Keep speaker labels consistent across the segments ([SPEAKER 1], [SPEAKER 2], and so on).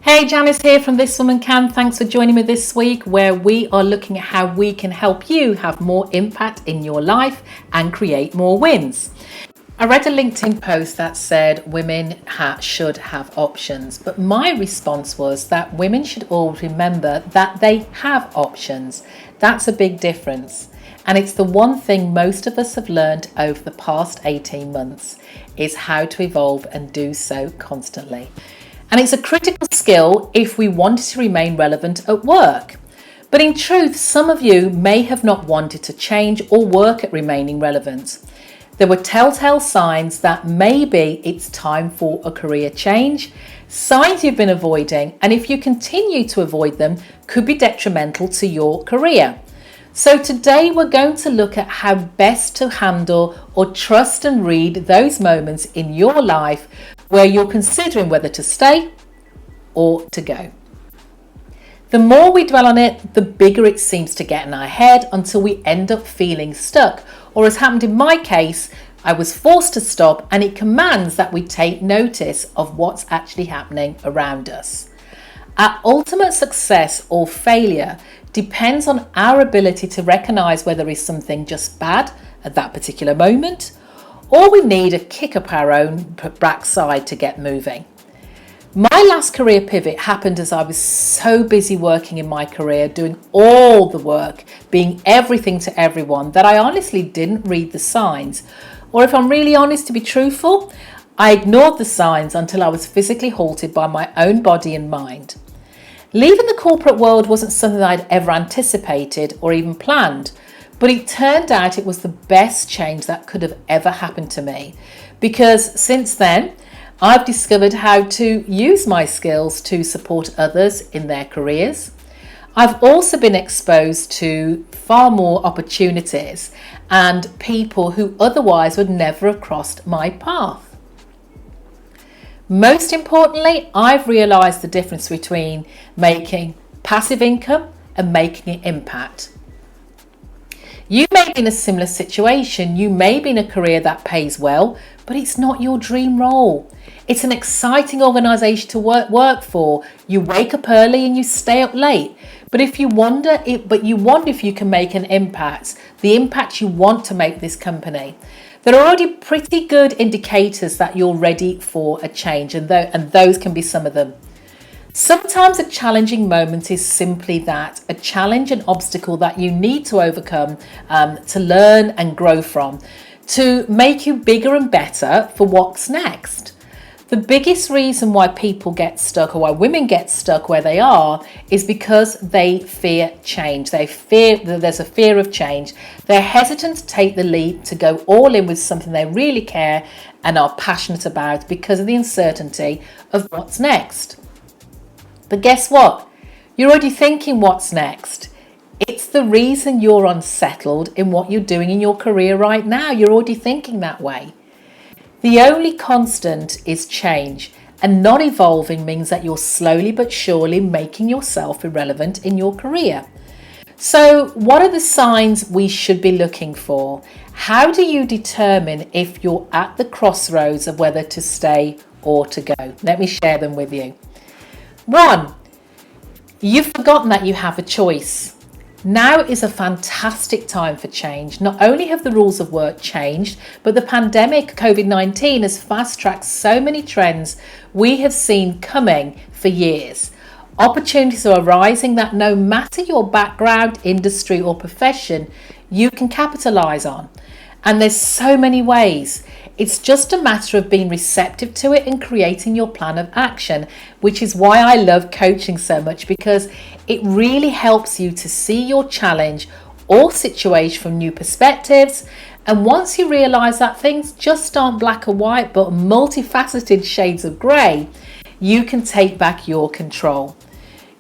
[SPEAKER 1] Hey, Janice here from This Woman Can. Thanks for joining me this week, where we are looking at how we can help you have more impact in your life and create more wins. I read a LinkedIn post that said women should have options, but my response was that women should always remember that they have options. That's a big difference. And it's the one thing most of us have learned over the past 18 months is how to evolve and do so constantly. And it's a critical skill if we want to remain relevant at work. But in truth, some of you may have not wanted to change or work at remaining relevant. There were telltale signs that maybe it's time for a career change, signs you've been avoiding, and if you continue to avoid them, could be detrimental to your career. So today we're going to look at how best to handle or trust and read those moments in your life where you're considering whether to stay or to go. The more we dwell on it, the bigger it seems to get in our head until we end up feeling stuck. Or as happened in my case, I was forced to stop, and it commands that we take notice of what's actually happening around us. Our ultimate success or failure depends on our ability to recognize whether it's something just bad at that particular moment, or we need a kick up our own backside to get moving. My last career pivot happened as I was so busy working in my career, doing all the work, being everything to everyone, that I honestly didn't read the signs. Or if I'm really honest, to be truthful, I ignored the signs until I was physically halted by my own body and mind. Leaving the corporate world wasn't something that I'd ever anticipated or even planned, but it turned out it was the best change that could have ever happened to me, because since then I've discovered how to use my skills to support others in their careers. I've also been exposed to far more opportunities and people who otherwise would never have crossed my path. Most importantly, I've realised the difference between making passive income and making an impact. You may be in a similar situation. You may be in a career that pays well, but it's not your dream role. It's an exciting organisation to work for. You wake up early and you stay up late. But you wonder if you can make an impact, the impact you want to make this company. There are already pretty good indicators that you're ready for a change, and those can be some of them. Sometimes a challenging moment is simply that, a challenge, an obstacle that you need to overcome to learn and grow from, to make you bigger and better for what's next. The biggest reason why people get stuck, or why women get stuck where they are, is because they fear change. There's a fear of change. They're hesitant to take the leap, to go all in with something they really care and are passionate about because of the uncertainty of what's next. But guess what? You're already thinking what's next. It's the reason you're unsettled in what you're doing in your career right now. You're already thinking that way. The only constant is change, and not evolving means that you're slowly but surely making yourself irrelevant in your career. So what are the signs we should be looking for? How do you determine if you're at the crossroads of whether to stay or to go? Let me share them with you. 1, you've forgotten that you have a choice. Now is a fantastic time for change. Not only have the rules of work changed, but the pandemic, COVID-19, has fast-tracked so many trends we have seen coming for years. Opportunities are arising that no matter your background, industry or profession, you can capitalize on. And there's so many ways. It's just a matter of being receptive to it and creating your plan of action, which is why I love coaching so much, because it really helps you to see your challenge or situation from new perspectives. And once you realize that things just aren't black or white, but multifaceted shades of grey, you can take back your control.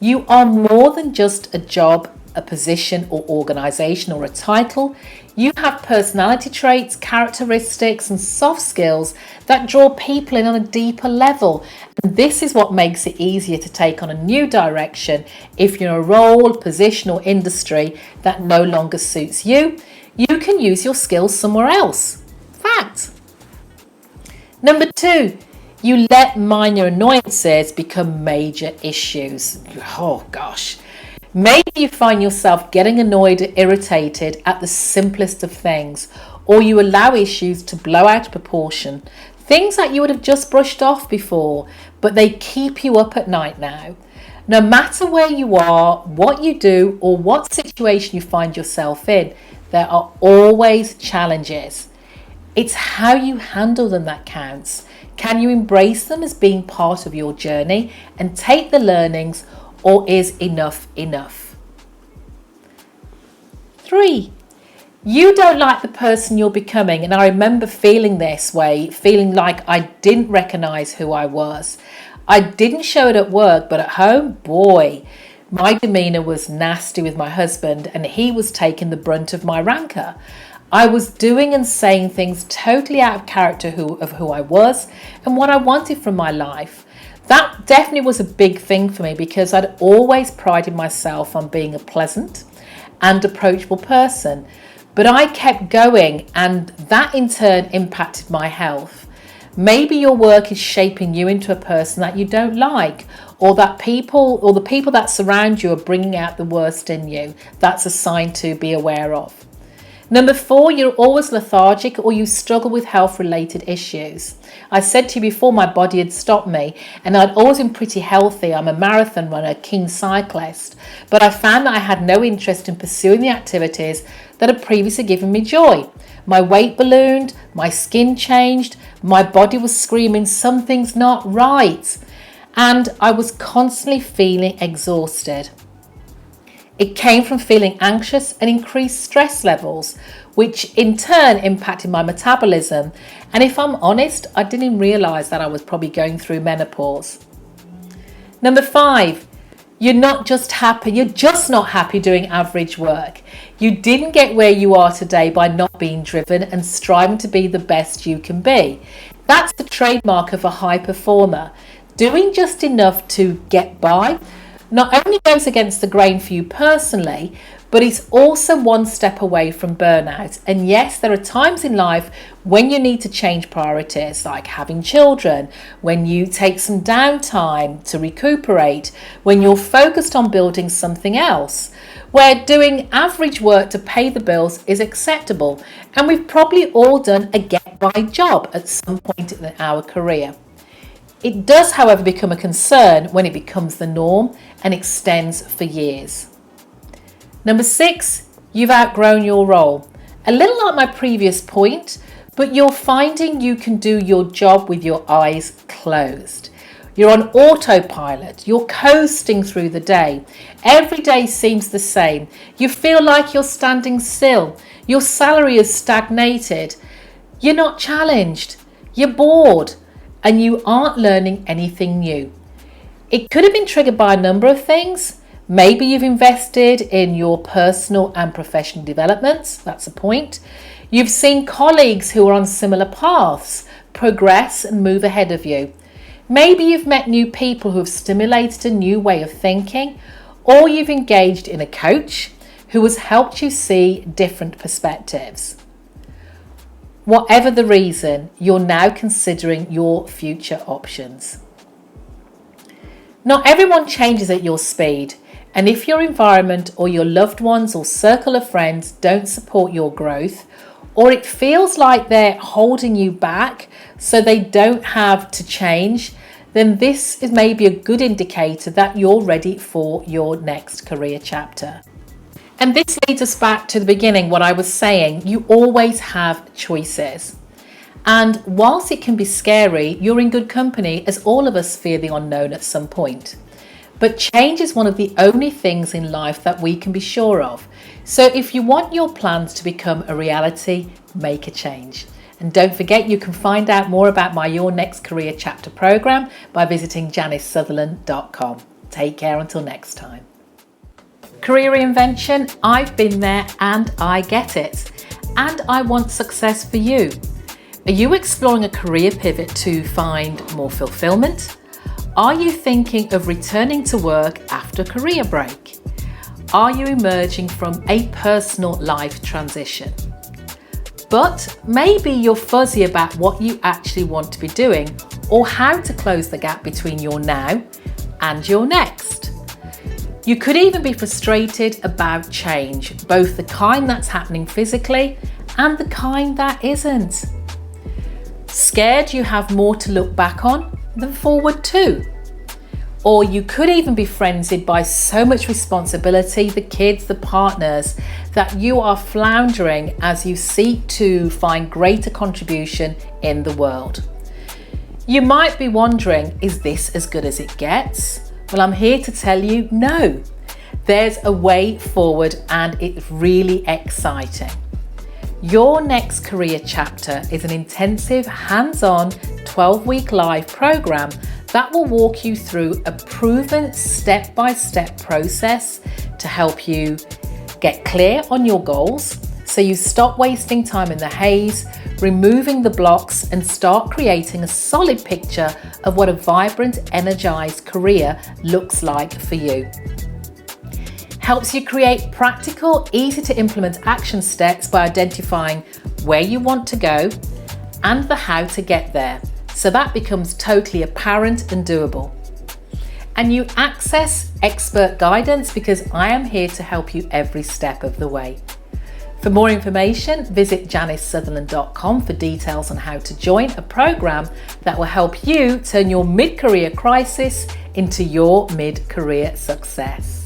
[SPEAKER 1] You are more than just a job, a position or organization or a title. You have personality traits, characteristics and soft skills that draw people in on a deeper level. And this is what makes it easier to take on a new direction if you're in a role, position or industry that no longer suits you. You can use your skills somewhere else. Fact. Number 2, You let minor annoyances become major issues. Oh gosh. Maybe you find yourself getting annoyed or irritated at the simplest of things, or you allow issues to blow out of proportion. Things that you would have just brushed off before, but they keep you up at night now. No matter where you are, what you do, or what situation you find yourself in, there are always challenges. It's how you handle them that counts. Can you embrace them as being part of your journey and take the learnings, or is enough enough? 3. You don't like the person you're becoming, and I remember feeling this way, feeling like I didn't recognize who I was. I didn't show it at work, but at home, boy, my demeanor was nasty with my husband, and he was taking the brunt of my rancor. I was doing and saying things totally out of character of who I was and what I wanted from my life. That definitely was a big thing for me because I'd always prided myself on being a pleasant and approachable person. But I kept going, and that in turn impacted my health. Maybe your work is shaping you into a person that you don't like, or that the people that surround you are bringing out the worst in you. That's a sign to be aware of. 4, you're always lethargic, or you struggle with health-related issues. I said to you before, my body had stopped me, and I'd always been pretty healthy. I'm a marathon runner, keen cyclist, but I found that I had no interest in pursuing the activities that had previously given me joy. My weight ballooned, my skin changed, my body was screaming, something's not right, and I was constantly feeling exhausted. It came from feeling anxious and increased stress levels, which in turn impacted my metabolism. And if I'm honest, I didn't even realize that I was probably going through menopause. 5, you're just not happy doing average work. You didn't get where you are today by not being driven and striving to be the best you can be. That's the trademark of a high performer. Doing just enough to get by not only goes against the grain for you personally, but it's also one step away from burnout. And yes, there are times in life when you need to change priorities, like having children, when you take some downtime to recuperate, when you're focused on building something else, where doing average work to pay the bills is acceptable. And we've probably all done a get-by job at some point in our career. It does, however, become a concern when it becomes the norm and extends for years. 6, you've outgrown your role. A little like my previous point, but you're finding you can do your job with your eyes closed. You're on autopilot. You're coasting through the day. Every day seems the same. You feel like you're standing still. Your salary is stagnated. You're not challenged. You're bored. And you aren't learning anything new. It could have been triggered by a number of things. Maybe you've invested in your personal and professional developments. That's a point. You've seen colleagues who are on similar paths progress and move ahead of you. Maybe you've met new people who have stimulated a new way of thinking, or you've engaged in a coach who has helped you see different perspectives. Whatever the reason, you're now considering your future options. Not everyone changes at your speed, and if your environment or your loved ones or circle of friends don't support your growth, or it feels like they're holding you back so they don't have to change, then this is maybe a good indicator that you're ready for your next career chapter. And this leads us back to the beginning, what I was saying, you always have choices. And whilst it can be scary, you're in good company, as all of us fear the unknown at some point. But change is one of the only things in life that we can be sure of. So if you want your plans to become a reality, make a change. And don't forget, you can find out more about my Your Next Career Chapter program by visiting janicesutherland.com. Take care until next time. Career reinvention, I've been there and I get it. And I want success for you. Are you exploring a career pivot to find more fulfillment? Are you thinking of returning to work after a career break? Are you emerging from a personal life transition? But maybe you're fuzzy about what you actually want to be doing, or how to close the gap between your now and your next. You could even be frustrated about change, both the kind that's happening physically and the kind that isn't. Scared you have more to look back on than forward to. Or you could even be frenzied by so much responsibility, the kids, the partners, that you are floundering as you seek to find greater contribution in the world. You might be wondering, is this as good as it gets? Well, I'm here to tell you, no. There's a way forward and it's really exciting. Your Next Career Chapter is an intensive, hands-on, 12-week live program that will walk you through a proven step-by-step process to help you get clear on your goals so you stop wasting time in the haze, removing the blocks, and start creating a solid picture of what a vibrant, energized career looks like for you. Helps you create practical, easy to implement action steps by identifying where you want to go and the how to get there, so that becomes totally apparent and doable. And you access expert guidance because I am here to help you every step of the way. For more information, visit janicesutherland.com for details on how to join a program that will help you turn your mid-career crisis into your mid-career success.